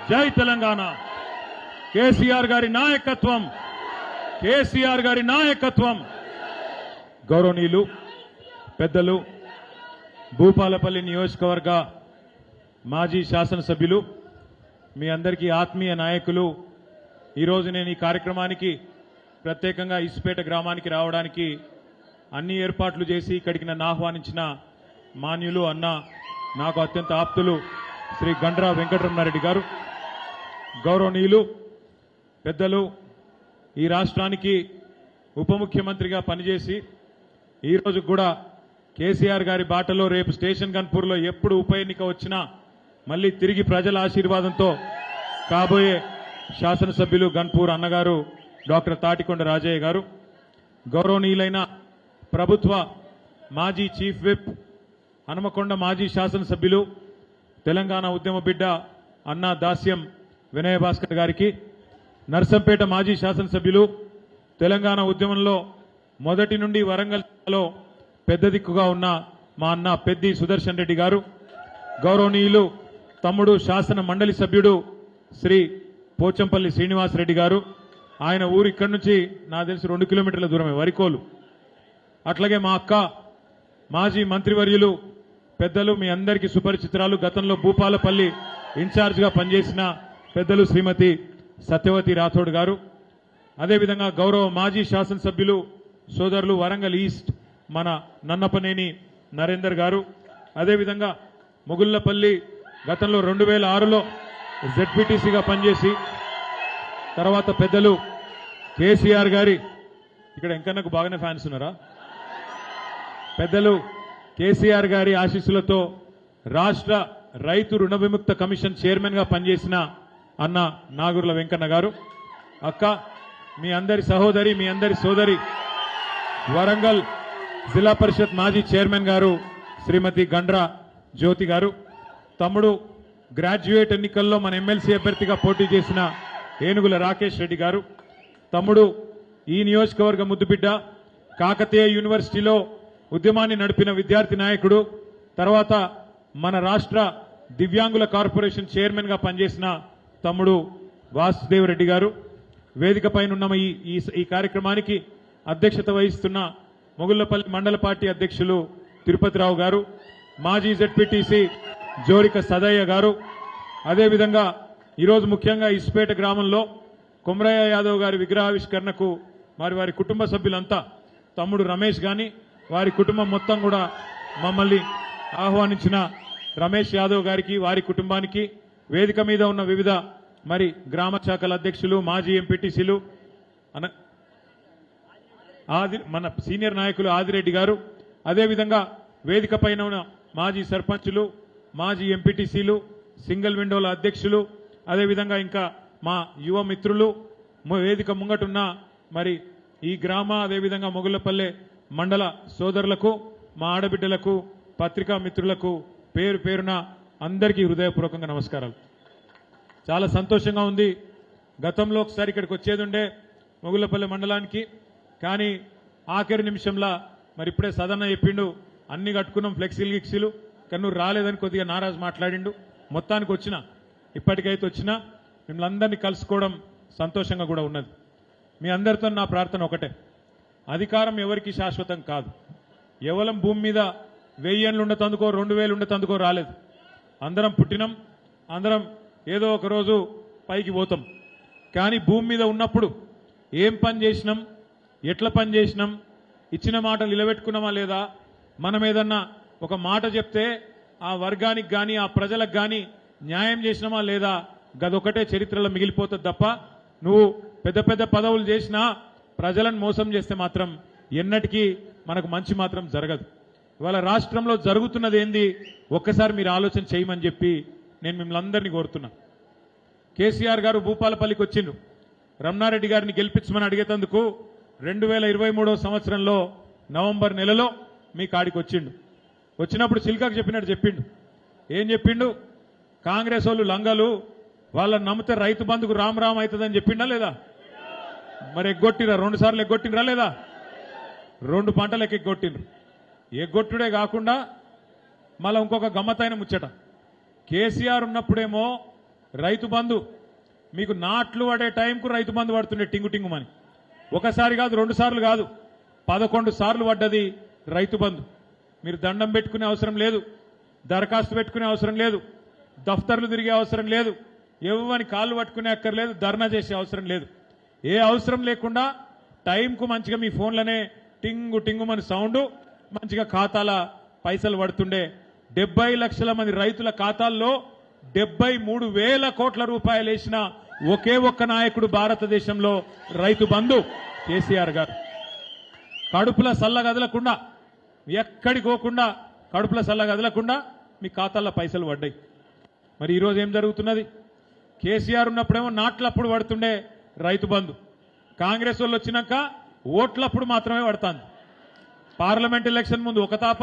జై తెలంగాణ కేసీఆర్ గారి నాయకత్వం కేసీఆర్ గారి నాయకత్వం గౌరవనీయులు పెద్దలు భూపాలపల్లి నియోజకవర్గ మాజీ శాసనసభ్యులు మీ అందరికీ ఆత్మీయ నాయకులు ఈరోజు నేను ఈ కార్యక్రమానికి ప్రత్యేకంగా ఇసుపేట గ్రామానికి రావడానికి అన్ని ఏర్పాట్లు చేసి ఇక్కడికి నన్ను ఆహ్వానించిన మాన్యులు అన్న నాకు అత్యంత ఆప్తులు శ్రీ గండ్రా వెంకటరమణారెడ్డి గారు గౌరవనీయులు పెద్దలు ఈ రాష్ట్రానికి ఉప ముఖ్యమంత్రిగా పనిచేసి ఈరోజు కూడా కేసీఆర్ గారి బాటలో రేపు స్టేషన్ గన్పూర్లో ఎప్పుడు ఉప ఎన్నిక వచ్చినా మళ్ళీ తిరిగి ప్రజల ఆశీర్వాదంతో కాబోయే శాసనసభ్యులు గన్పూర్ అన్నగారు డాక్టర్ తాటికొండ రాజయ్య గారు గౌరవనీయులైన ప్రభుత్వ మాజీ చీఫ్ విప్ హనుమకొండ మాజీ శాసనసభ్యులు తెలంగాణ ఉద్యమ బిడ్డ అన్నా దాస్యం వినయ భాస్కర్ గారికి నర్సంపేట మాజీ శాసనసభ్యులు తెలంగాణ ఉద్యమంలో మొదటి నుండి వరంగల్ జిల్లాలో పెద్ద దిక్కుగా ఉన్న మా అన్న పెద్ది సుదర్శన్ రెడ్డి గారు గౌరవనీయులు తమ్ముడు శాసన మండలి సభ్యుడు శ్రీ పోచంపల్లి శ్రీనివాసరెడ్డి గారు ఆయన ఊరు ఇక్కడి నుంచి నాకు తెలిసి 2 కిలోమీటర్ల దూరమే వరికోలు అట్లాగే మా అక్క మాజీ మంత్రివర్యులు పెద్దలు మీ అందరికీ సుపరిచితురాలు గతంలో భూపాలపల్లి ఇన్ఛార్జిగా పనిచేసిన పెద్దలు శ్రీమతి సత్యవతి రాథోడ్ గారు అదేవిధంగా గౌరవ మాజీ శాసనసభ్యులు సోదరులు వరంగల్ ఈస్ట్ మన నన్నపనేని నరేందర్ గారు అదేవిధంగా ముగుళ్లపల్లి గతంలో 2006లో జెడ్పీటీసీగా పనిచేసి తర్వాత పెద్దలు కేసీఆర్ గారి ఇక్కడ ఎంకన్నకు బాగానే ఫ్యాన్స్ ఉన్నారా పెద్దలు కేసీఆర్ గారి ఆశీస్సులతో రాష్ట్ర రైతు రుణ విముక్త కమిషన్ చైర్మన్ గా పనిచేసిన అన్న నాగుర్ల వెంకన్న గారు అక్క మీ అందరి సహోదరి మీ అందరి సోదరి వరంగల్ జిల్లా పరిషత్ మాజీ చైర్మన్ గారు శ్రీమతి గండ్రా జ్యోతి గారు తమ్ముడు గ్రాడ్యుయేట్ ఎన్నికల్లో మన ఎమ్మెల్సీ అభ్యర్థిగా పోటీ చేసిన ఏనుగుల రాకేష్ రెడ్డి గారు తమ్ముడు ఈ నియోజకవర్గ ముద్దుబిడ్డ కాకతీయ యూనివర్సిటీలో ఉద్యమాన్ని నడిపిన విద్యార్థి నాయకుడు తర్వాత మన రాష్ట్ర దివ్యాంగుల కార్పొరేషన్ చైర్మన్ గా పనిచేసిన తమ్ముడు వాసుదేవ్ రెడ్డి గారు వేదిక పైన ఉన్న ఈ కార్యక్రమానికి అధ్యక్షత వహిస్తున్న మొగుళ్లపల్లి మండల పార్టీ అధ్యక్షులు తిరుపతిరావు గారు మాజీ జెడ్పీటీసీ జోరిక సదయ్య గారు అదేవిధంగా ఈరోజు ముఖ్యంగా ఇసుపేట గ్రామంలో కొమరయ్య యాదవ్ గారి విగ్రహావిష్కరణకు వారి కుటుంబ సభ్యులంతా తమ్ముడు రమేష్ గాని వారి కుటుంబం మొత్తం కూడా మమ్మల్ని ఆహ్వానించిన రమేష్ యాదవ్ గారికి వారి కుటుంబానికి వేదిక మీద ఉన్న వివిధ మరి గ్రామ శాఖల అధ్యక్షులు మాజీ ఎంపీటీసీలు మన సీనియర్ నాయకులు ఆదిరెడ్డి గారు అదేవిధంగా వేదిక పైన ఉన్న మాజీ సర్పంచులు మాజీ ఎంపీటీసీలు సింగిల్ విండోల అధ్యక్షులు అదేవిధంగా ఇంకా మా యువ మిత్రులు వేదిక ముంగటున్న మరి ఈ గ్రామ అదేవిధంగా మొగుళ్లపల్లె మండల సోదరులకు మా ఆడబిడ్డలకు పత్రికా మిత్రులకు పేరు పేరున అందరికీ హృదయపూర్వకంగా నమస్కారాలు చాలా సంతోషంగా ఉంది గతంలో ఒకసారి ఇక్కడికి వచ్చేది ఉండే మొగుళ్లపల్లె మండలానికి కానీ ఆఖరి నిమిషంలో మరి ఇప్పుడే సదన్న చెప్పిండు అన్ని కట్టుకున్నాం ఫ్లెక్సీలు గిక్సీలు కానీ నువ్వు రాలేదని కొద్దిగా నారాజు మాట్లాడిండు మొత్తానికి వచ్చినా ఇప్పటికైతే వచ్చినా మిమ్మల్ని అందరినీ కలుసుకోవడం సంతోషంగా కూడా ఉన్నది మీ అందరితో నా ప్రార్థన ఒకటే అధికారం ఎవరికి శాశ్వతం కాదు కేవలం భూమి మీద 1000 ఏళ్ళు ఉండతందుకో 2000 ఉండతందుకో రాలేదు అందరం పుట్టినం అందరం ఏదో ఒక రోజు పైకి పోతాం కానీ భూమి మీద ఉన్నప్పుడు ఏం పని చేసినాం ఎట్లా పని చేసినాం ఇచ్చిన మాటలు నిలబెట్టుకున్నామా లేదా మనం ఏదన్నా ఒక మాట చెప్తే ఆ వర్గానికి కానీ ఆ ప్రజలకు కానీ న్యాయం చేసినామా లేదా గదొకటే చరిత్రలో మిగిలిపోతుంది తప్ప నువ్వు పెద్ద పెద్ద పదవులు చేసినా ప్రజలను మోసం చేస్తే మాత్రం ఎన్నటికీ మనకు మంచి మాత్రం జరగదు ఇవాళ రాష్ట్రంలో జరుగుతున్నది ఏంది ఒక్కసారి మీరు ఆలోచన చేయమని చెప్పి నేను మిమ్మల్ని అందరినీ కోరుతున్నా కేసీఆర్ గారు భూపాలపల్లికి వచ్చిండ్రు రమణారెడ్డి గారిని గెలిపించమని అడిగేందుకు 2023 సంవత్సరంలో నవంబర్ నెలలో మీ కాడికి వచ్చిండు వచ్చినప్పుడు చిల్కాకు చెప్పినట్టు చెప్పిండు ఏం చెప్పిండు కాంగ్రెస్ వాళ్ళు లంగలు వాళ్ళని నమ్మితే రైతు బంధుకు రామ్ రామ్ అవుతుందని చెప్పిండా లేదా మరి ఎగ్గొట్టిరా 2 సార్లు ఎగ్గొట్టినరా లేదా 2 పంటలకు ఎగ్గొట్టిండ్రు ఎగ్గొట్టుడే కాకుండా మళ్ళీ ఇంకొక గమ్మతైన ముచ్చట కేసీఆర్ ఉన్నప్పుడేమో రైతు బంధు మీకు నాట్లు పడే టైంకు రైతు బంధు పడుతుండే టింగు టింగుమని. ఒకసారి కాదు, 2 సార్లు కాదు, 11 సార్లు పడ్డది రైతు బంధు. మీరు దండం పెట్టుకునే అవసరం లేదు, దరఖాస్తు పెట్టుకునే అవసరం లేదు, దఫ్తర్లు తిరిగే అవసరం లేదు, ఎవరిని కాళ్ళు పట్టుకునే అక్కర్లేదు, ధర్నా చేసే అవసరం లేదు. ఏ అవసరం లేకుండా టైంకు మంచిగా మీ ఫోన్లనే టింగు టింగుమని సౌండ్, మంచిగా ఖాతాల పైసలు పడుతుండే. 70 లక్షల మంది రైతుల ఖాతాల్లో 73,000 కోట్ల రూపాయలు వేసిన ఒకే ఒక్క నాయకుడు భారతదేశంలో రైతు బంధు కేసీఆర్ గారు. కడుపుల సల్ల కదలకుండా, ఎక్కడికి పోకుండా, కడుపుల సల్ల కదలకుండా మీ ఖాతాల్లో పైసలు పడ్డాయి. మరి ఈరోజు ఏం జరుగుతున్నది? కేసీఆర్ ఉన్నప్పుడేమో నాట్లప్పుడు పడుతుండే రైతు బంధు, కాంగ్రెస్ వాళ్ళు వచ్చినాక ఓట్లప్పుడు మాత్రమే పడుతుంది. పార్లమెంట్ ఎలక్షన్ ముందు ఒక తాప,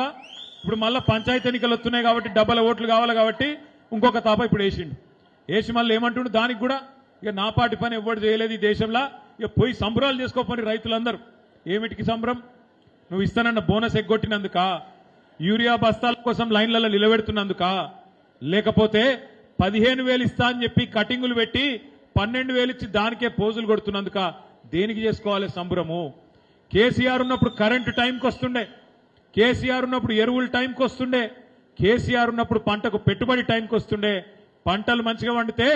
ఇప్పుడు మళ్ళీ పంచాయతీ ఎన్నికలు వస్తున్నాయి కాబట్టి డబ్బల ఓట్లు కావాలి కాబట్టి ఇంకొక తాప ఇప్పుడు వేసిండు. వేసి మళ్ళీ ఏమంటుండు, దానికి కూడా ఇక నా పాటి పని ఎవ్వడు చేయలేదు ఈ దేశంలో, ఇక పోయి సంబరాలు చేసుకోపని రైతులందరూ. ఏమిటికి సంబరం? నువ్వు ఇస్తానన్న బోనస్ ఎగ్గొట్టినందుక, యూరియా బస్తాల కోసం లైన్లలో నిలబెడుతున్నందుక, లేకపోతే 15,000 ఇస్తా అని చెప్పి కటింగులు పెట్టి 12,000 ఇచ్చి దానికే పోజులు కొడుతున్నందుక? దేనికి చేసుకోవాలి సంబరము? కేసీఆర్ ఉన్నప్పుడు కరెంటు టైంకి వస్తుండే, కేసీఆర్ ఉన్నప్పుడు ఎరువులు టైంకి వస్తుండే, కేసీఆర్ ఉన్నప్పుడు పంటకు పెట్టుబడి టైంకి వస్తుండే, పంటలు మంచిగా వండితే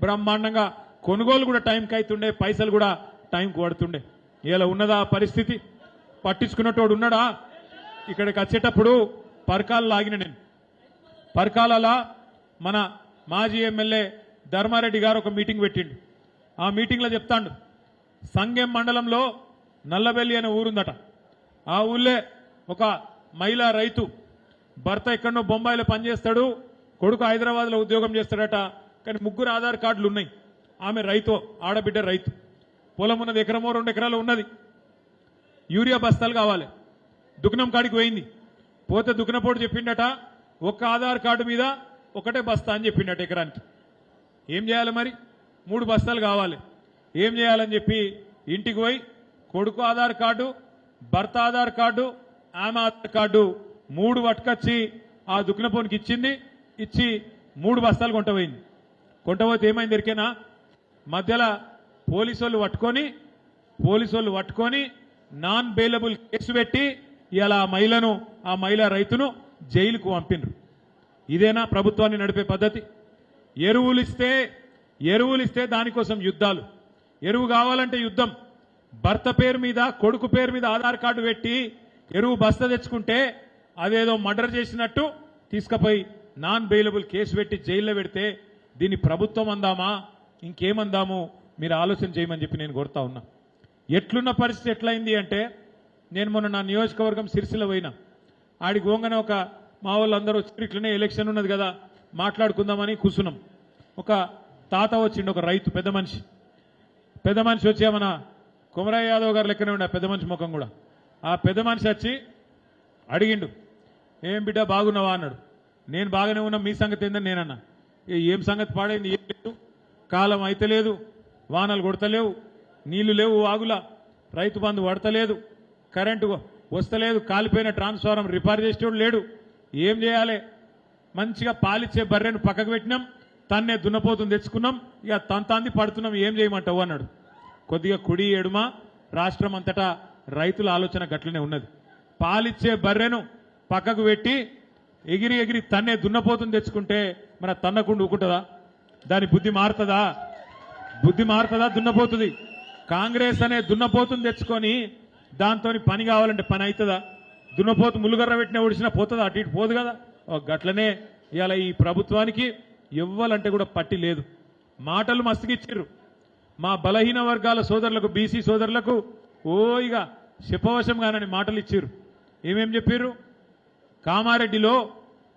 బ్రహ్మాండంగా కొనుగోలు కూడా టైంకి అవుతుండే, పైసలు కూడా టైంకి పడుతుండే. ఇలా ఉన్నదా పరిస్థితి? పట్టించుకున్నటోడు ఉన్నాడా? ఇక్కడికి వచ్చేటప్పుడు పరకాలు లాగిన నేను, పరకాల మన మాజీ ఎమ్మెల్యే ధర్మారెడ్డి గారు ఒక మీటింగ్ పెట్టిండు. ఆ మీటింగ్లో చెప్తాండు, సంగెం మండలంలో నల్లబెల్లి అనే ఊరుందట. ఆ ఊళ్ళే ఒక మహిళా రైతు, భర్త ఎక్కడో బొంబాయిలో పనిచేస్తాడు, కొడుకు హైదరాబాద్లో ఉద్యోగం చేస్తాడట, కానీ 3 ఆధార్ కార్డులు ఉన్నాయి. ఆమె రైతు, ఆడబిడ్డ రైతు, పొలం ఉన్నది, ఎకరమో 2 ఎకరాలు ఉన్నది. యూరియా బస్తాలు కావాలి, దుకాణం కాడికి పోయింది. పోతే దుకాణపోటు చెప్పిండట, ఒక్క ఆధార్ కార్డు మీద ఒకటే బస్తా అని చెప్పిండట ఎకరానికి. ఏం చేయాలి మరి? 3 బస్తాలు కావాలి. ఏం చేయాలని చెప్పి ఇంటికి పోయి కొడుకు ఆధార్ కార్డు, భర్త ఆధార్ కార్డు, ఆమె ఆధార్ కార్డు 3 పట్టుకొచ్చి ఆ దుకాణపోనికి ఇచ్చింది. ఇచ్చి 3 బస్తాలు కొంటపోయింది. కొంటపోతే ఏమైంది ఎరికేనా? మధ్యలో పోలీసు వాళ్ళు పట్టుకొని నాన్ బెయిలబుల్ కేసు పెట్టి ఇలా ఆ మహిళా రైతును జైలుకు పంపిండ్రు. ఇదేనా ప్రభుత్వాన్ని నడిపే పద్ధతి? ఎరువులు ఇస్తే దానికోసం యుద్ధాలు, ఎరువు కావాలంటే యుద్ధం. భర్త పేరు మీద, కొడుకు పేరు మీద ఆధార్ కార్డు పెట్టి ఎరువు బస్తా తెచ్చుకుంటే అదేదో మర్డర్ చేసినట్టు తీసుకుపోయి నాన్ బెయిలబుల్ కేసు పెట్టి జైల్లో పెడితే దీన్ని ప్రభుత్వం అందామా ఇంకేమందాము? మీరు ఆలోచన చేయమని చెప్పి నేను కోరుతా ఉన్నా. ఎట్లున్న పరిస్థితి ఎట్లయింది అంటే, నేను మొన్న నా నియోజకవర్గం సిరిసిల్ల పోయినా. ఆడికి పోగానే ఒక మా వాళ్ళందరూ వచ్చి ఇట్లనే ఎలక్షన్ ఉన్నది కదా మాట్లాడుకుందామని కూర్చున్నాం. ఒక తాత వచ్చిండు, ఒక రైతు, పెద్ద మనిషి వచ్చి మన కుమరయ్య యాదవ్ గారు లెక్కనే ఉండే పెద్ద మనిషి ముఖం కూడా. ఆ పెద్ద మనిషి వచ్చి అడిగిండు, ఏం బిడ్డ బాగున్నావా అన్నాడు. నేను బాగానే ఉన్నా, మీ సంగతి ఏందని నేనన్నా. ఏం సంగతి పాడైంది? ఏం లేదు, కాలం అయితే లేదు, వానలు కొడతలేవు, నీళ్లు లేవు వాగులా, రైతు బంధు పడతలేదు, కరెంటు వస్తలేదు, కాలిపోయిన ట్రాన్స్ఫార్మర్ రిపేర్ చేసేవాడు లేడు, ఏం చేయాలి? మంచిగా పాలిచ్చే బర్రెను పక్కకు పెట్టినాం, తన్నే దున్నపోతుని తెచ్చుకున్నాం, ఇక తంతాంది పడుతున్నాం, ఏం చేయమంటావు అన్నాడు. కొద్దిగా కుడి ఎడుమ రాష్ట్రం అంతటా రైతుల ఆలోచన గట్లనే ఉన్నది. పాలిచ్చే బర్రెను పక్కకు పెట్టి ఎగిరి తన్నే దున్నపోతుని తెచ్చుకుంటే మన తన్నకుండా ఊకుంటుందా? దాని బుద్ధి మారుతుందా? దున్నపోతుంది. కాంగ్రెస్ అనే దున్నపోతుని తెచ్చుకొని దాంతో పని కావాలంటే పని అవుతుందా? దున్నపోతు ములుగర్ర పెట్టినా ఒడిసినా పోతుందా? అటు ఇటు పోదు కదా. గట్లనే ఇవాళ ఈ ప్రభుత్వానికి ఎవ్వాలంటే కూడా పట్టి లేదు. మాటలు మస్తుగిచ్చిర్రు. మా బలహీన వర్గాల సోదరులకు, బీసీ సోదరులకు ఇక చెప్పవశం కానని మాటలు ఇచ్చిర్రు. ఏమేం చెప్పారు? కామారెడ్డిలో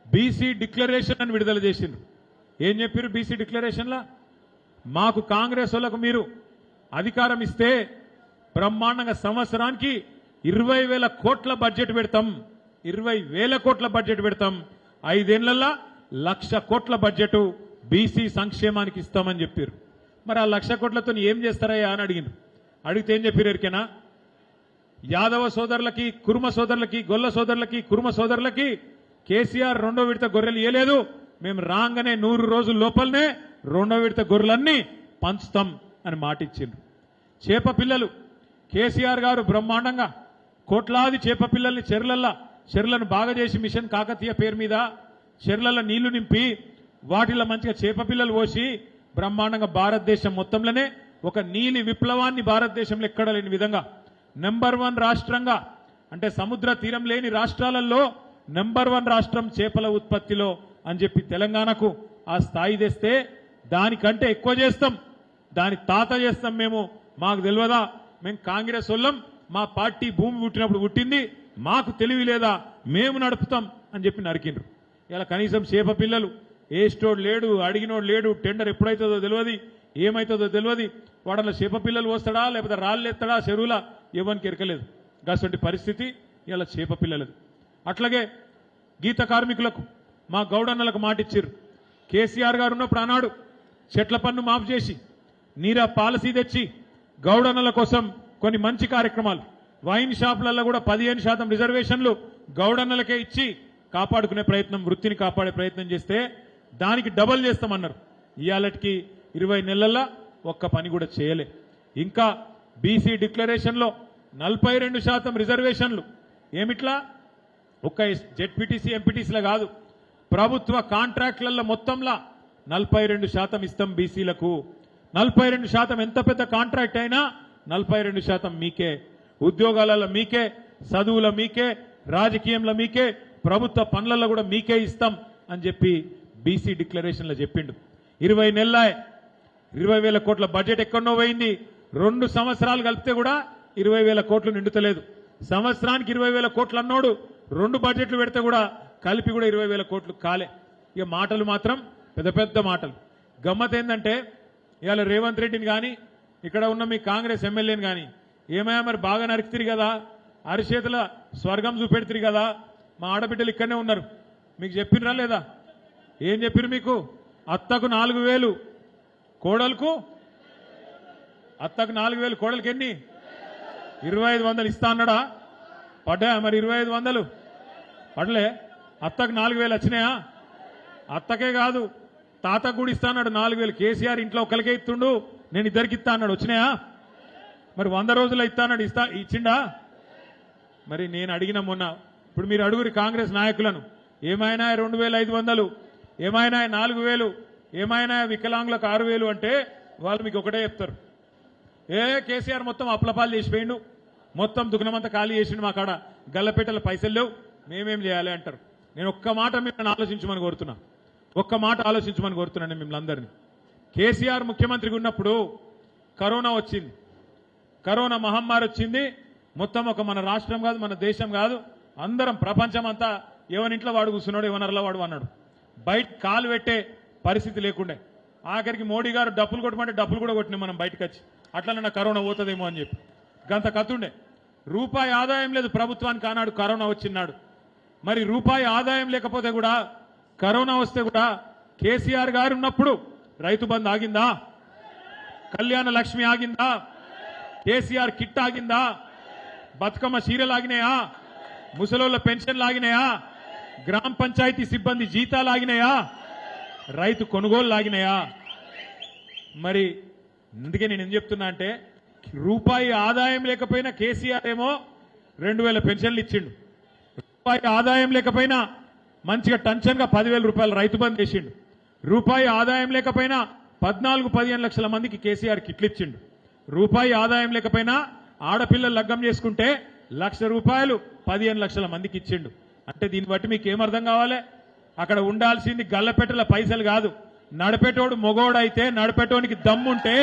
బీసీ డిక్లరేషన్ అని విడుదల చేసిండ్రు. ఏం చెప్పారు బీసీ డిక్లరేషన్లా? మాకు కాంగ్రెస్ వాళ్ళకు మీరు అధికారం ఇస్తే బ్రహ్మాండంగా సంవత్సరానికి 20,000 కోట్ల బడ్జెట్ పెడతాం, 20,000 కోట్ల బడ్జెట్ పెడతాం, 5 ఏళ్లలో 1,00,000 కోట్ల బడ్జెట్ బీసీ సంక్షేమానికి ఇస్తామని చెప్పారు. మరి ఆ 1,00,000 కోట్లతో ఏం చేస్తారయ్యా అని అడిగిన. అడిగితే ఏం చెప్పారు ఎరికేనా? యాదవ సోదరులకి, కుర్మ సోదరులకి, గొల్ల సోదరులకి, కుర్మ సోదరులకి కేసీఆర్ 2వ విడత గొర్రెలు ఇయ్యలేదు, మేము రాగానే 100 రోజుల లోపలనే రెండో విడత గొర్రెలన్నీ పంచుతాం అని మాట ఇచ్చిండ్రు. చేప పిల్లలు కేసీఆర్ గారు బ్రహ్మాండంగా కోట్లాది చేప పిల్లల్ని చెరువులను బాగా చేసి మిషన్ కాకతీయ పేరు మీద చెరువులలో నీళ్లు నింపి వాటిలో మంచిగా చేప పిల్లలు పోసి బ్రహ్మాండంగా భారతదేశం మొత్తంలోనే ఒక నీలి విప్లవాన్ని భారతదేశంలో ఎక్కడ లేని విధంగా నెంబర్ 1 రాష్ట్రంగా, అంటే సముద్ర తీరం లేని రాష్ట్రాలలో నెంబర్ 1 రాష్ట్రం చేపల ఉత్పత్తిలో అని చెప్పి తెలంగాణకు ఆ స్థాయి తెస్తే దానికంటే ఎక్కువ చేస్తాం, దాని తాత చేస్తాం. మాకు తెలియదా? మేము కాంగ్రెస్ వాళ్ళం, మా పార్టీ భూమి పుట్టినప్పుడు పుట్టింది, మాకు తెలివి లేదా, మేము నడుపుతాం అని చెప్పి నరికిండ్రు. ఇలా కనీసం చేప పిల్లలు ఏస్టోడు లేడు, అడిగినోడు లేడు, టెండర్ ఎప్పుడైతుందో తెలియదు, ఏమైతుందో తెలియదు, వాడలో చేప పిల్లలు వస్తాడా లేకపోతే రాళ్ళు ఎత్తాడా చెరువుల ఎవరికి ఎరకలేదు. అటువంటి పరిస్థితి ఇలా చేప పిల్లలది. అట్లాగే గీత కార్మికులకు మా గౌడన్నలకు మాటిచ్చారు. కేసీఆర్ గారు ఉన్నప్పుడు ఆనాడు చెట్ల పన్ను మాఫ్ చేసి నీరా పాలసీ తెచ్చి గౌడన్నల కోసం కొన్ని మంచి కార్యక్రమాలు, వైన్ షాపులలో కూడా 15% రిజర్వేషన్లు గౌడన్నలకే ఇచ్చి కాపాడుకునే ప్రయత్నం, వృత్తిని కాపాడే ప్రయత్నం చేస్తే దానికి డబల్ చేస్తామన్నారు. ఇవాళకి 20 నెలల్లో ఒక్క పని కూడా చేయలే. ఇంకా బీసీ డిక్లరేషన్లో 42% రిజర్వేషన్లు. ఏమిట్లా? ఒక్క జెడ్పీటీసీ ఎంపీటీసీలో కాదు, ప్రభుత్వ కాంట్రాక్టులలో మొత్తంలా 42% ఇస్తాం బీసీలకు. 42% ఎంత పెద్ద కాంట్రాక్ట్ అయినా 42% మీకే, ఉద్యోగాలలో మీకే, చదువుల మీకే, రాజకీయంలో మీకే, ప్రభుత్వ పనులలో కూడా మీకే ఇస్తాం అని చెప్పి బీసీ డిక్లరేషన్లో చెప్పిండు. 20 నెలల 20,000 కోట్ల బడ్జెట్ ఎక్కడో పోయింది. 2 సంవత్సరాలు కలిపితే కూడా 20,000 కోట్లు నిండుతలేదు. సంవత్సరానికి 20,000 కోట్లు అన్నోడు 2 బడ్జెట్లు పెడితే కూడా కలిపి కూడా 20,000 కోట్లు కాలే. ఇక మాటలు మాత్రం పెద్ద పెద్ద మాటలు. గమ్మత్ ఏంటంటే ఇవాళ రేవంత్ రెడ్డిని కానీ ఇక్కడ ఉన్న మీ కాంగ్రెస్ ఎమ్మెల్యేని కానీ ఏమయ్యా మరి బాగా నరికితిరి కదా, అరిచేతుల స్వర్గం చూపెడుతురు కదా, మా ఆడబిడ్డలు ఇక్కడనే ఉన్నారు, మీకు చెప్పినరా లేదా? ఏం చెప్పిరు మీకు? అత్తకు 4,000, కోడలకు అత్తకు 4,000, కోడలకి ఎన్ని? 2,500 ఇస్తా అన్నాడా? పడ్డా మరి 2,500 పడలే. అత్తకు 4,000 వచ్చినాయా? అత్తకే కాదు తాతకు కూడా ఇస్తా అన్నాడు 4,000. కేసీఆర్ ఇంట్లో ఒక్కరికే ఇస్తుండు, నేను ఇద్దరికి ఇస్తా అన్నాడు, వచ్చినాయా? మరి 100 రోజులు ఇస్తా అన్నాడు, ఇచ్చిండా? మరి నేను అడిగిన మొన్న, ఇప్పుడు మీరు అడుగురి కాంగ్రెస్ నాయకులను, ఏమైనా 2,500, ఏమైనా 4,000, ఏమైనా వికలాంగులకు 6,000 అంటే వాళ్ళు మీకు ఒకటే చెప్తారు, కేసీఆర్ మొత్తం అప్లపాలు చేసిపోయిండు, మొత్తం దుకాణమంతా ఖాళీ చేసిండు, మా కాడ గల్లపెట్టెల పైసలు లేవు, మేమేం చేయాలి అంటారు. నేను ఒక్క మాట మిమ్మల్ని ఆలోచించమని కోరుతున్నా, ఒక్క మాట ఆలోచించమని కోరుతున్నాను మిమ్మల్ని అందరినీ. కేసీఆర్ ముఖ్యమంత్రిగా ఉన్నప్పుడు కరోనా వచ్చింది, కరోనా మహమ్మారి వచ్చింది. మొత్తం ఒక మన రాష్ట్రం కాదు, మన దేశం కాదు, అందరం ప్రపంచం అంతా ఎవరింట్లో వాడు కూర్చున్నాడు, ఎవనర్లో వాడు అన్నాడు. బయట కాలు పెట్టే పరిస్థితి లేకుండే. ఆఖరికి మోడీ గారు డప్పులు కొట్టమంటే డప్పులు కూడా కొట్టినాం మనం బయటకు వచ్చి, అట్లనే కరోనా పోతుందేమో అని చెప్పి. గంత కతుండే. రూపాయి ఆదాయం లేదు ప్రభుత్వానికి ఆనాడు కరోనా వచ్చినాడు. మరి రూపాయి ఆదాయం లేకపోతే కూడా కరోనా వస్తే కూడా కేసీఆర్ గారు ఉన్నప్పుడు రైతు బంధు ఆగిందా? కళ్యాణ లక్ష్మి ఆగిందా? కేసీఆర్ కిట్ ఆగిందా? బతుకమ్మ చీరలు ఆగినాయా? ముసలోళ్ళ పెన్షన్లు ఆగినాయా? గ్రామ పంచాయతీ సిబ్బంది జీతాలు ఆగినాయా? రైతు కొనుగోలు ఆగినాయా? మరి అందుకే నేను ఏం చెప్తున్నా అంటే, రూపాయి ఆదాయం లేకపోయినా కేసీఆర్ ఏమో 2,000 పెన్షన్లు ఇచ్చిండు, రూపాయి ఆదాయం లేకపోయినా మంచిగా టెన్షన్గా 10,000 రూపాయలు రైతు బంధు చేసిండు, రూపాయి ఆదాయం లేకపోయినా 14-15 లక్షల మందికి కేసీఆర్ కిట్లు ఇచ్చిండు, రూపాయి ఆదాయం లేకపోయినా ఆడపిల్లలు లగ్గం చేసుకుంటే 1,00,000 రూపాయలు 15 లక్షల మందికి ఇచ్చిండు. అంటే దీన్ని బట్టి మీకు ఏమర్థం కావాలి? అక్కడ ఉండాల్సింది గల్లపెట్టెల పైసలు కాదు, నడిపేటోడు మొగోడైతే, నడిపేటోనికి దమ్ముంటే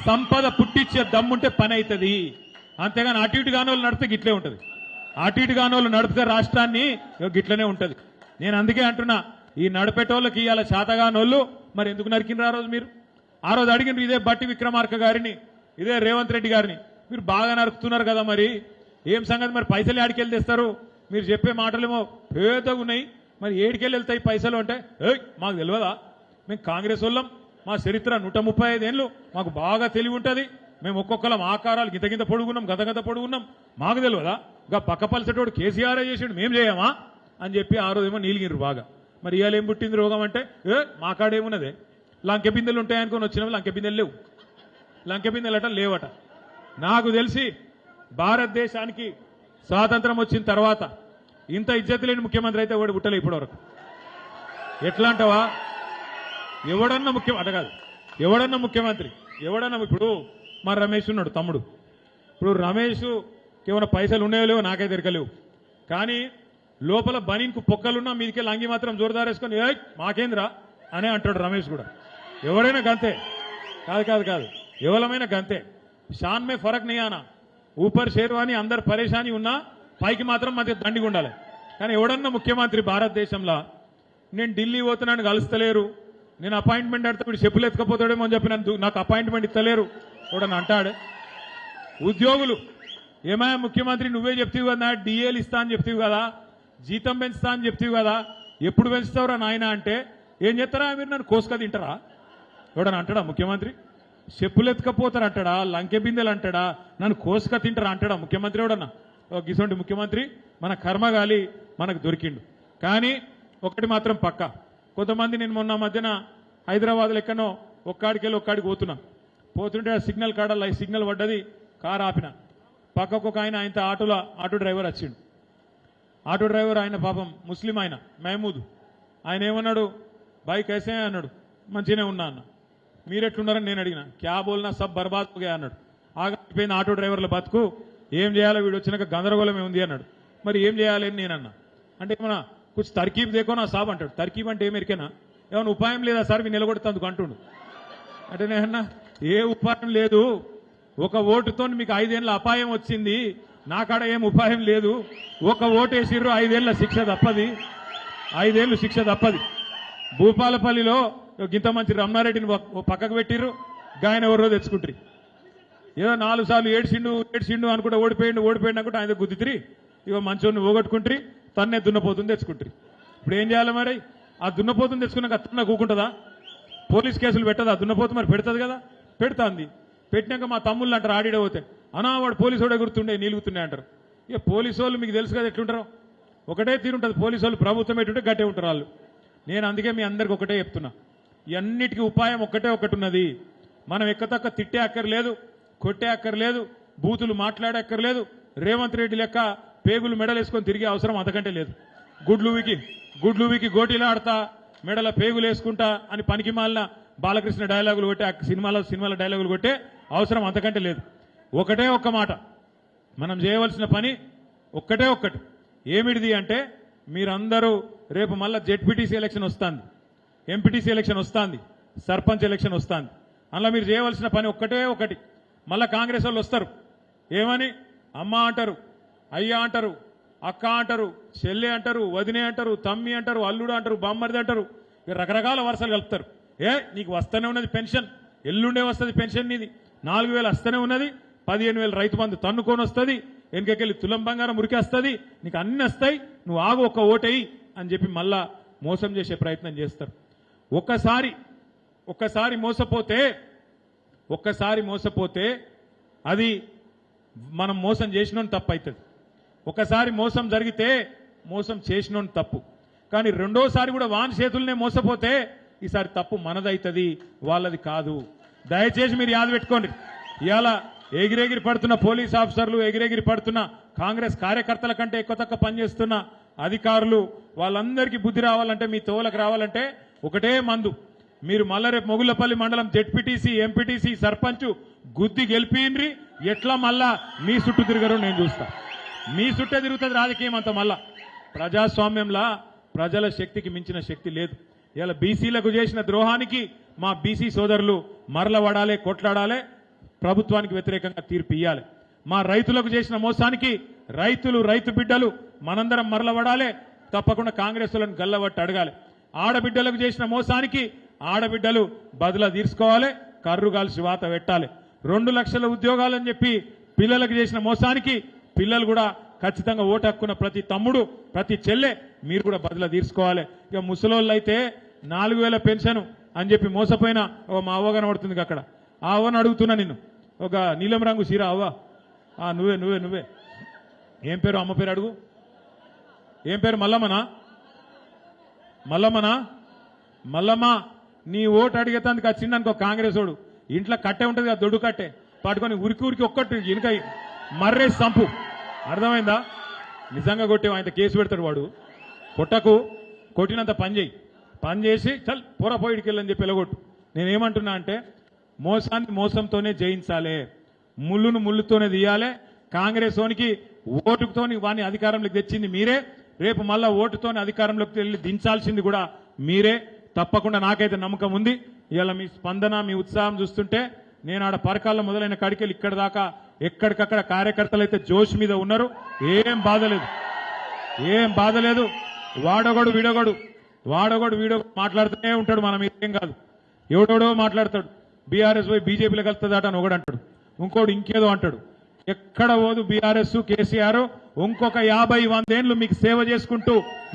సంపద పుట్టించే దమ్ముంటే పని అవుతుంది. అంతేగాని అటు ఇటు కానోళ్ళు నడిపితే గిట్లే ఉంటుంది, అటు ఇటు కానోళ్ళు నడిపితే రాష్ట్రాన్ని గిట్లనే ఉంటుంది. నేను అందుకే అంటున్నా, ఈ నడిపేటోళ్ళకి ఇవాళ శాతగానోళ్ళు మరి ఎందుకు నరికినరు? ఆ రోజు మీరు ఆ రోజు అడిగినారు ఇదే బట్టి విక్రమార్క గారిని, ఇదే రేవంత్ రెడ్డి గారిని, మీరు బాగా నరుకుతున్నారు కదా, మరి ఏం సంగతి? మరి పైసలు ఏడికెళ్ళి తెస్తారు? మీరు చెప్పే మాటలేమో పేదగా ఉన్నాయి, మరి ఏడికెళ్ళి వెళ్తాయి పైసలు అంటే, మాకు తెలియదా? మేము కాంగ్రెస్ వాళ్ళం, మా చరిత్ర 135 ఏళ్ళు, మాకు బాగా తెలివి ఉంటుంది, మేము ఒక్కొక్కలం ఆకారాలు గింత పొడుగున్నాం, గత పొడుగున్నాం, మాకు తెలియదా? ఇంకా పక్క పలిసేటోడు కేసీఆర్ చేసాడు, మేము చేయమా అని చెప్పి ఆ రోజేమో నీలిగిరు బాగా. మరి ఇవాళ ఏం పుట్టింది రోగం అంటే మా కాడేమున్నదే లంకె బిందెలు ఉంటాయనుకొని వచ్చినవి లంకె బిందెలు లేవు, లంకె బిందెలట లేవట. నాకు తెలిసి భారతదేశానికి స్వాతంత్రం వచ్చిన తర్వాత ఇంత ఇజ్జత్ లేని ముఖ్యమంత్రి అయితే ఎవడు పుట్టలే ఇప్పటివరకు. ఎట్లా అంటావా? ఎవడన్నా కాదు, ఎవడన్నా ముఖ్యమంత్రి ఎవడన్నా ఇప్పుడు మా రమేష్ ఉన్నాడు తమ్ముడు. ఇప్పుడు రమేష్ ఏమైనా పైసలు ఉన్నాయో లేవో నాకైతే దొరకలేవు, కానీ లోపల బనీన్కు పొక్కలున్నా మీదికే లంగి మాత్రం జోరుదారేసుకొని మాకేంద్రా అనే అంటాడు రమేష్ కూడా. ఎవరైనా గంతే, కాదు కాదు కాదు ఎవరమైనా గంతే. షాన్ మే ఫరక్ నీ ఆనా, ఊపర్ షేర్వాణి అందరు పరేషాని ఉన్నా పైకి మాత్రం మధ్య దండిగా ఉండాలి. కానీ ఎవడన్నా ముఖ్యమంత్రి భారతదేశంలో నేను ఢిల్లీ పోతున్నాను కలుస్తలేరు, నేను అపాయింట్మెంట్ అడితే వీడు చెప్పులు ఎత్తుకపోతాడేమో అని చెప్పి నాకు అపాయింట్మెంట్ ఇస్తలేరు ఎవడన్నా అంటాడు. ఉద్యోగులు ఏమయ్యా ముఖ్యమంత్రి నువ్వే చెప్తావు కదా, డిఏలు ఇస్తా అని చెప్తావు కదా, జీతం పెంచుతా అని చెప్తావు కదా, ఎప్పుడు పెంచుతావురా నాయన అంటే ఏం చేస్తారా మీరు నన్ను కోసుక తింటారా ఎవడన్నా అంటాడా ముఖ్యమంత్రి? చెప్పులు ఎత్తుకపోతారు అంటాడా, లంకె బిందెలు అంటాడా, నన్ను కోసుక తింటారా అంటాడా ముఖ్యమంత్రి ఎవడన్నా? గిసోంటి ముఖ్యమంత్రి మన కర్మగాలి మనకు దొరికిండు. కానీ ఒకటి మాత్రం పక్క, కొంతమంది నేను మొన్న మధ్యన హైదరాబాద్ లెక్కనో ఒక్కడికెళ్ళి ఒక్కడికి పోతుంటే ఆ సిగ్నల్ కాడ సిగ్నల్ పడ్డది, కారు ఆపిన. పక్కకు ఒక ఆయన ఆటో డ్రైవర్ వచ్చిండు. ఆటో డ్రైవర్ ఆయన పాపం ముస్లిం ఆయన మహమూద్. ఆయన ఏమన్నాడు, బైక్ కైసే అన్నాడు. మంచిగానే ఉన్నా అన్న. మీరెట్లున్నారని నేను అడిగిన. క్యా బోల్నా సబ్ బర్బాద్ హో గయా అన్నాడు. ఆగిపోయింది ఆటో డ్రైవర్ల బతుకు, ఏం చేయాలో వీడు వచ్చినాక గందరగోళమే ఉంది అన్నాడు. మరి ఏం చేయాలి అని నేనన్నా. అంటే ఏమన్నా కుछ తర్కీబ్ దేకో నా సాబ్ అంటాడు. తర్కీబ్ అంటే ఏమెరికేనా, ఏమన్నా ఉపాయం లేదా సార్ మీరు నిలగొడుతందుకు అంటుండు. అంటే నేనన్నా ఏ ఉపాయం లేదు, ఒక ఓటుతో మీకు 5 ఏళ్ళ అపాయం వచ్చింది, నాకాడ ఏం ఉపాయం లేదు. ఒక ఓటు వేసిర్రు 5 ఏళ్ళ శిక్ష తప్పది, 5 ఏళ్ళు శిక్ష తప్పది. భూపాలపల్లిలో గింత మంచి రమణారెడ్డిని పక్కకు పెట్టిర్రు, గాయన ఎవరో తెచ్చుకుంటారు. ఏదో 4 సార్లు ఏడ్చిండు అనుకుంటే ఓడిపోయిండు అనుకుంటే ఆయన గుద్దితిరి, ఇక మంచోని ఓగొట్టుకుంటారు, తన్నే దున్నపోతుంది తెచ్చుకుంటారు. ఇప్పుడు ఏం చేయాలి మరి? ఆ దున్నపోతుంది తెచ్చుకున్నాక తన్న కూకుంటుందా? పోలీస్ కేసులు పెట్టదా? దున్నపోతు మరి పెడుతుంది కదా, పెడుతుంది. పెట్టినాక మా తమ్ముళ్ళు అంటారు ఆడిడే పోతే, అనా వాడు పోలీసు వాడే గుర్తుండే నీలుగుతుండే అంటారు. ఇక పోలీసు వాళ్ళు మీకు తెలుసు కదా ఎట్లుంటారో, ఒకటే తీరుంటుంది పోలీసు వాళ్ళు. ప్రభుత్వం ఎటుంటే గట్టే ఉంటారు వాళ్ళు. నేను అందుకే మీ అందరికి ఒకటే చెప్తున్నా, ఇవన్నిటికీ ఉపాయం ఒకటి ఉన్నది. మనం ఎక్కతక్క తిట్టే అక్కర్లేదు, కొట్టే అక్కర్లేదు, బూతులు మాట్లాడే అక్కర్లేదు. రేవంత్ రెడ్డి లెక్క పేగులు మెడలేసుకొని తిరిగే అవసరం అంతకంటే లేదు. గుడ్లు వీకి గోటీలు ఆడతా మెడల పేగులు వేసుకుంటా అని పనికి మాలిన బాలకృష్ణ డైలాగులు కొట్టే సినిమాల డైలాగులు కొట్టే అవసరం అంతకంటే లేదు. ఒకటే ఒక్క మాట, మనం చేయవలసిన పని ఒక్కటే ఒక్కటి. ఏమిటిది అంటే, మీరందరూ రేపు మళ్ళా జెడ్పీటీసీ ఎలక్షన్ వస్తుంది, ఎంపీటీసీ ఎలక్షన్ వస్తుంది, సర్పంచ్ ఎలక్షన్ వస్తుంది. అలా మీరు చేయవలసిన పని ఒక్కటే ఒకటి. మళ్ళా కాంగ్రెస్ వాళ్ళు వస్తారు, ఏమని అమ్మ అంటారు, అయ్య అంటారు, అక్క అంటారు, చెల్లె అంటారు, వదినే అంటారు, తమ్మి అంటారు, అల్లుడు అంటారు, బామ్మరిది అంటారు, ఇక రకరకాల వరుసలు కలుపుతారు. నీకు వస్తూనే ఉన్నది పెన్షన్, ఎల్లుండే వస్తుంది పెన్షన్, నీది 4,000 వస్తూనే ఉన్నది, 15,000 రైతు బంధు తన్నుకొని వస్తుంది, వెనకకెళ్ళి తులం బంగారం ఉరికేస్తుంది, నీకు అన్ని వస్తాయి, నువ్వు ఆగు ఒక్క ఓటేయి అని చెప్పి మళ్ళా మోసం చేసే ప్రయత్నం చేస్తారు. ఒక్కసారి మోసపోతే అది మనం మోసం చేసినోని తప్పు అవుతుంది. ఒకసారి మోసం జరిగితే మోసం చేసినోని తప్పు. కానీ రెండోసారి కూడా వాని చేతులనే మోసపోతే ఈసారి తప్పు మనదవుతుంది, వాళ్ళది కాదు. దయచేసి మీరు యాద పెట్టుకోండి. ఇవాళ ఎగిరెగిరి పడుతున్న పోలీస్ ఆఫీసర్లు, ఎగిరెగిరి పడుతున్న కాంగ్రెస్ కార్యకర్తల కంటే ఎక్కువ తక్కువ పనిచేస్తున్న అధికారులు, వాళ్ళందరికీ బుద్ధి రావాలంటే, మీ తోలకు రావాలంటే ఒకటే మందు. మీరు మళ్ళా రేపు మొగుళ్లపల్లి మండలం జెడ్పీటీసీ, ఎంపీటీసీ, సర్పంచ్ గుద్ది గెలిపిన్రి, ఎట్లా మళ్ళా మీ చుట్టూ తిరగరు నేను చూస్తా. మీ చుట్టే తిరుగుతుంది రాజకీయం అంతా. మళ్ళా ప్రజాస్వామ్యంలా ప్రజల శక్తికి మించిన శక్తి లేదు. ఇలా బీసీలకు చేసిన ద్రోహానికి మా బీసీ సోదరులు మరలబడాలి, కొట్లాడాలి, ప్రభుత్వానికి వ్యతిరేకంగా తీర్పు ఇయ్యాలి. మా రైతులకు చేసిన మోసానికి రైతు బిడ్డలు మనందరం మరలబడాలి, తప్పకుండా కాంగ్రెస్ వాళ్ళని గల్లబట్టి అడగాలి. ఆడబిడ్డలకు చేసిన మోసానికి ఆడబిడ్డలు బదులా తీర్చుకోవాలి, కర్రు కాల్చి వాత పెట్టాలి. 2 లక్షల ఉద్యోగాలని చెప్పి పిల్లలకు చేసిన మోసానికి పిల్లలు కూడా ఖచ్చితంగా ఓటు హక్కున్న ప్రతి తమ్ముడు, ప్రతి చెల్లె మీరు కూడా బదులా తీర్చుకోవాలి. ఇక ముసలోళ్ళు అయితే 4,000 పెన్షన్ అని చెప్పి మోసపోయిన మా అవ్వ కనబడుతుంది అక్కడ. ఆ అవ్వను అడుగుతున్నా నిన్ను, ఒక నీలం రంగు చీర అవ్వ, నువ్వే ఏం పేరు, అమ్మ పేరు అడుగు, ఏం పేరు? మల్లమ్మనా? మల్లమ్మ నీ ఓటు అడిగేందుకు వచ్చిందనుకో కాంగ్రెస్ ఓడు ఇంట్లో కట్టే ఉంటుంది కదా దొడ్డు కట్టే పట్టుకొని ఉరికి ఒక్కటి వెనుక మర్రేసి సంపు అర్థమైందా నిజంగా కొట్టేవు ఆయన కేసు పెడతాడు వాడు కొట్టకు కొట్టినంత పని చేసి చల్ పోయిడికి వెళ్ళని చెప్పి వెళ్ళగొట్టు నేనేమంటున్నా అంటే మోసాన్ని మోసంతోనే జయించాలి ముళ్ళును ముళ్ళుతోనే తీయాలి కాంగ్రెస్ ఓనికి ఓటుతోని వాని అధికారంలోకి తెచ్చింది మీరే రేపు మళ్ళా ఓటుతోని అధికారంలోకి వెళ్ళి దించాల్సింది కూడా మీరే తప్పకుండా నాకైతే నమ్మకం ఉంది ఇవాళ మీ స్పందన మీ ఉత్సాహం చూస్తుంటే నేను ఆడ పరకాల్లో మొదలైన కాడికెళ్ళి ఇక్కడ దాకా ఎక్కడికక్కడ కార్యకర్తలు అయితే జోష్ మీద ఉన్నారు ఏం బాధ లేదు వాడొగడు వీడొగడు మాట్లాడుతూనే ఉంటాడు మనం ఏం కాదు ఎవడోడో మాట్లాడతాడు బీఆర్ఎస్ పోయి బీజేపీలో కలుస్తుందట అని ఒకడు అంటాడు ఇంకోడు ఇంకేదో అంటాడు ఎక్కడ పోదు బీఆర్ఎస్ కేసీఆర్ ఇంకొక 50-100 ఏళ్లు మీకు సేవ చేసుకుంటూ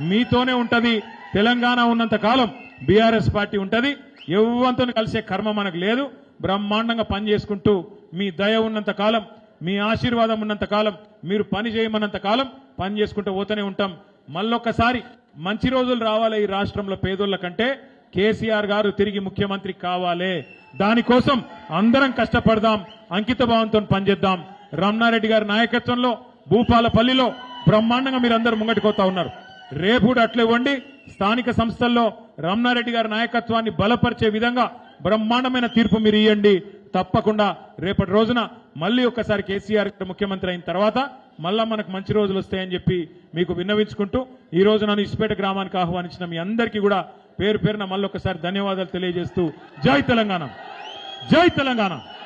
మీతోనే ఉంటది తెలంగాణ ఉన్నంత కాలం బీఆర్ఎస్ పార్టీ ఉంటది ఎవ్వంతో కలిసే కర్మ మనకు లేదు బ్రహ్మాండంగా పని చేసుకుంటూ మీ దయ ఉన్నంత కాలం మీ ఆశీర్వాదం ఉన్నంత కాలం మీరు పని చేయమన్నంత కాలం పని చేసుకుంటూ పోతూనే ఉంటాం మళ్ళొక్కసారి మంచి రోజులు రావాలి ఈ రాష్ట్రంలో పేదోళ్ళ కంటే కేసీఆర్ గారు తిరిగి ముఖ్యమంత్రి కావాలి దానికోసం అందరం కష్టపడదాం అంకిత భావంతో పనిచేద్దాం రమణారెడ్డి గారి నాయకత్వంలో భూపాలపల్లిలో బ్రహ్మాండంగా మీరందరూ ముంగటికోతా ఉన్నారు రేపు కూడా అట్లే ఇవ్వండి స్థానిక సంస్థల్లో రమణారెడ్డి గారి నాయకత్వాన్ని బలపరిచే విధంగా బ్రహ్మాండమైన తీర్పు మీరు ఇవ్వండి తప్పకుండా రేపటి రోజున మళ్ళీ ఒక్కసారి కేసీఆర్ ముఖ్యమంత్రి అయిన తర్వాత మళ్ళా మనకు మంచి రోజులు వస్తాయని చెప్పి మీకు విన్నవించుకుంటూ ఈ రోజు నన్ను ఇసుపేట గ్రామానికి ఆహ్వానించిన మీ అందరికీ కూడా పేరున మళ్ళొకసారి ధన్యవాదాలు తెలియజేస్తూ జై తెలంగాణ